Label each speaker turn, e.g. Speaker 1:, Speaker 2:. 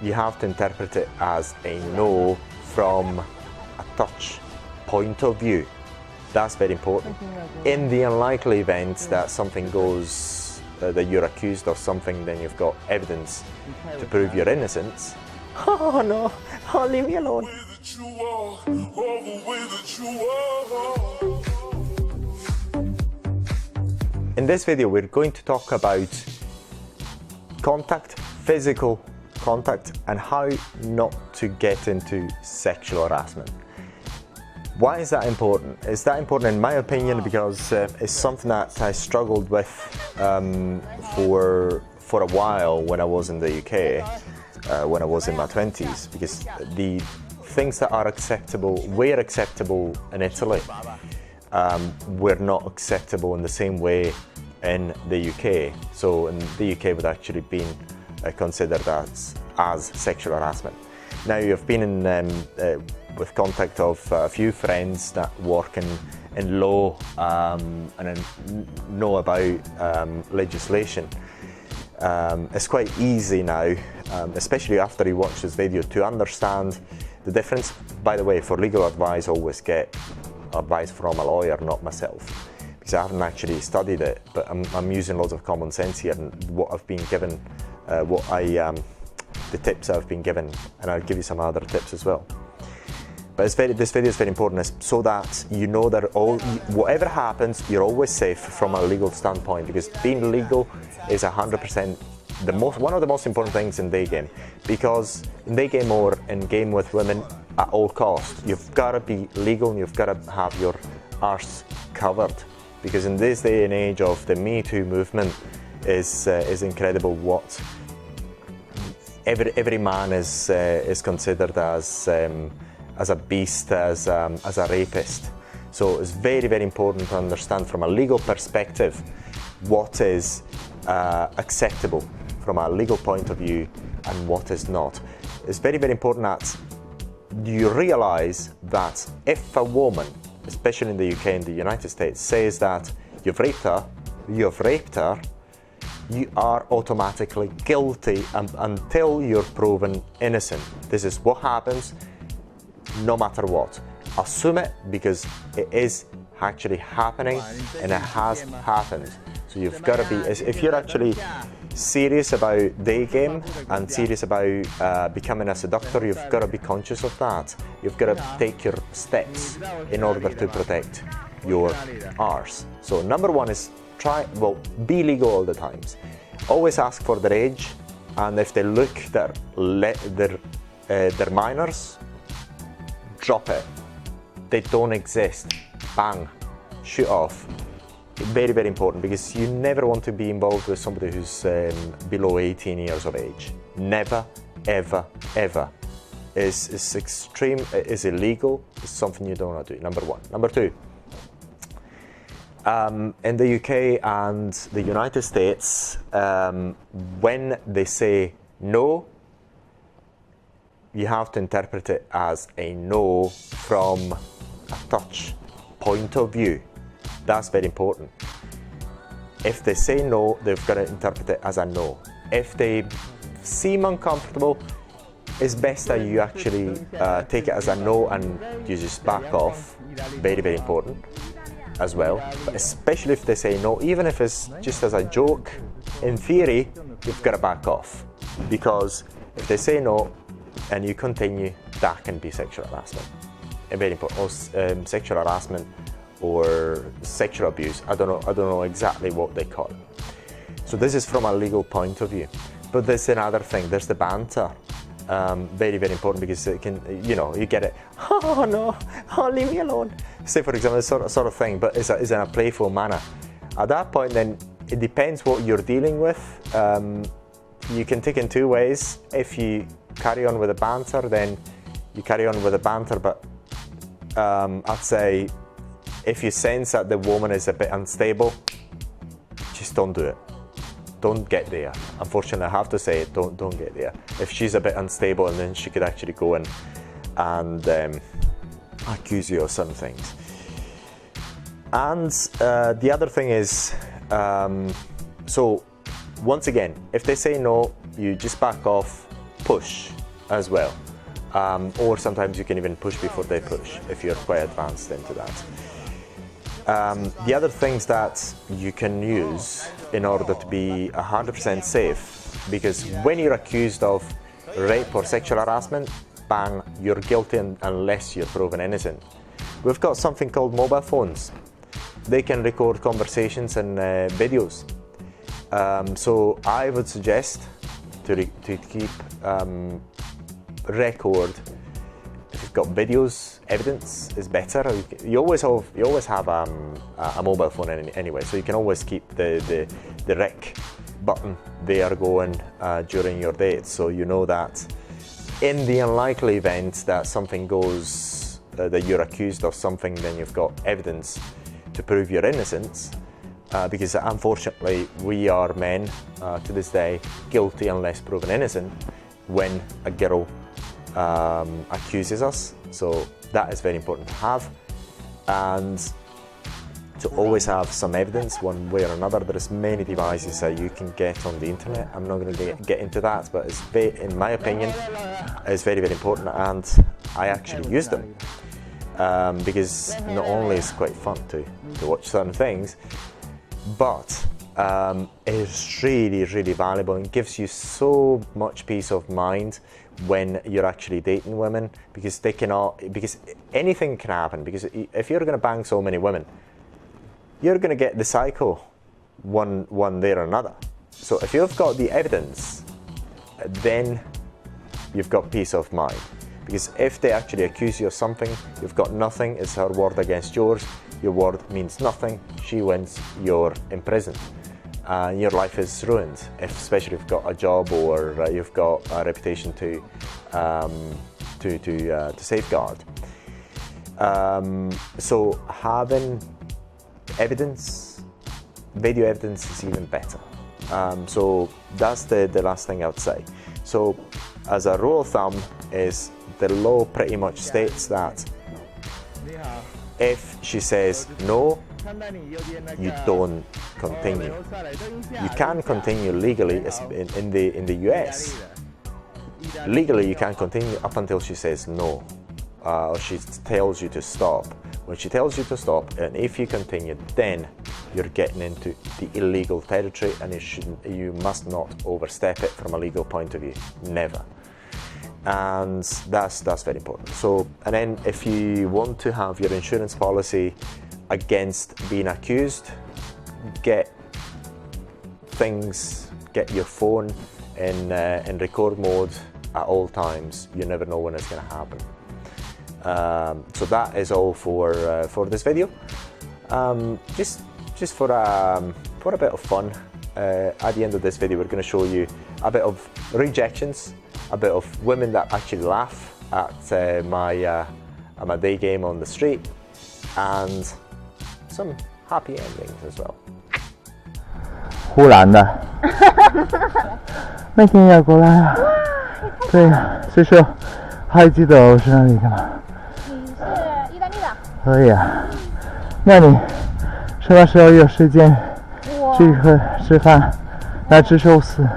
Speaker 1: you have to interpret it as a no from a touch point of view. That's very important. In the unlikely event that something goes, that you're accused of something, then you've got evidence to prove your innocence. Oh no, oh, leave me alone. In this video, we're going to talk about contact, physical contact, and how not to get into sexual harassment. Why is that important? It's that important in my opinion because it's something that I struggled with for a while when I was in the UK, when I was in my 20s, because the things that are acceptable, were acceptable in Italy, were not acceptable in the same way in the UK. So in the UK would actually been considered as sexual harassment. Now you've been in with contact of a few friends that work in law and know about legislation. It's quite easy now, especially after you watch this video, to understand the difference. By the way, for legal advice, always get advice from a lawyer, not myself, because I haven't actually studied it, but I'm using loads of common sense here and what I've been given, the tips I've been given, and I'll give you some other tips as well. But this video is very important so that you know that whatever happens, you're always safe from a legal standpoint, because being legal is 100% one of the most important things in day game. Because in day game or in game with women, at all costs, you've got to be legal and you've got to have your arse covered. Because in this day and age of the Me Too movement, is incredible what every man is considered as a beast, as a rapist. So it's very, very important to understand from a legal perspective what is acceptable from a legal point of view and what is not. It's very, very important that you realize that if a woman, especially in the UK and the United States, says that you've raped her, you are automatically guilty until you're proven innocent. This is what happens no matter what. Assume it, because it is actually happening and it has happened. So you've got to be, if you're actually serious about day game and serious about becoming a seductor, you've got to be conscious of that. You've got to take your steps in order to protect your arse. So number one is be legal all the times. Always ask for their age, and if they look they're minors, drop it. They don't exist. Bang, shoot off. Very, very important, because you never want to be involved with somebody who's below 18 years of age. Never, ever, ever. It's extreme, it's illegal, it's something you don't want to do, number one. Number two, in the UK and the United States, when they say no, you have to interpret it as a no from a touch point of view. That's very important. If they say no, they've got to interpret it as a no. If they seem uncomfortable, it's best that you actually take it as a no and you just back off. Very, very important as well. But especially if they say no, even if it's just as a joke, in theory, you've got to back off. Because if they say no and you continue, that can be sexual harassment. And very important. Or sexual harassment or sexual abuse. I don't know exactly what they call it. So this is from a legal point of view. But there's another thing, there's the banter. Very, very important, because it can, you get it, oh no, oh, leave me alone. Say for example, this sort of thing, but it's in a playful manner. At that point then, it depends what you're dealing with. You can take in two ways. If you carry on with the banter, then you carry on with the banter, but I'd say if you sense that the woman is a bit unstable, just don't do it. Don't get there. Unfortunately, I have to say it, don't get there. If she's a bit unstable, and then she could actually go in and accuse you of some things. And the other thing is, so once again, if they say no, you just back off, push as well. Or sometimes you can even push before they push if you're quite advanced into that. The other things that you can use in order to be 100% safe, because when you're accused of rape or sexual harassment, bang, you're guilty unless you're proven innocent. We've got something called mobile phones. They can record conversations and videos. So I would suggest to keep record. If you've got videos, evidence is better. You always have a mobile phone anyway, so you can always keep the rec button there going during your date. So you know that in the unlikely event that something goes, that you're accused of something, then you've got evidence to prove your innocence. Because unfortunately, we are men to this day guilty unless proven innocent when a girl accuses us. So that is very important to have, and to always have some evidence one way or another. There's many devices that you can get on the internet. I'm not going to get into that, but in my opinion, it's very, very important, and I actually use them because not only is it quite fun to watch certain things, but it's really, really valuable and gives you so much peace of mind when you're actually dating women, because because anything can happen. Because if you're going to bang so many women, you're going to get the cycle one way or another. So if you've got the evidence, then you've got peace of mind. Because if they actually accuse you of something, you've got nothing. It's her word against yours. Your word means nothing. She wins. You're imprisoned. Your life is ruined, especially if you've got a job or you've got a reputation to safeguard. So having evidence, video evidence, is even better. So that's the last thing I would say. So as a rule of thumb, is the law pretty much states that if she says no, you don't continue. You can continue legally in the US. Legally, you can continue up until she says no, or she tells you to stop. When she tells you to stop, and if you continue, then you're getting into the illegal territory, and you must not overstep it from a legal point of view. Never. And that's very important. So, and then if you want to have your insurance policy against being accused, get your phone in record mode at all times. You never know when it's going to happen. So that is all for this video. Just for a bit of fun. At the end of this video, we're going to show you a bit of rejections, a bit of women that actually laugh at my day game on the street, and some happy endings as well.
Speaker 2: 忽然的，那天也过来啊。对呀，所以说还记得我是哪里的吗？
Speaker 3: 你是意大利的。
Speaker 2: 可以啊。那你什么时候有时间去吃饭，来吃寿司？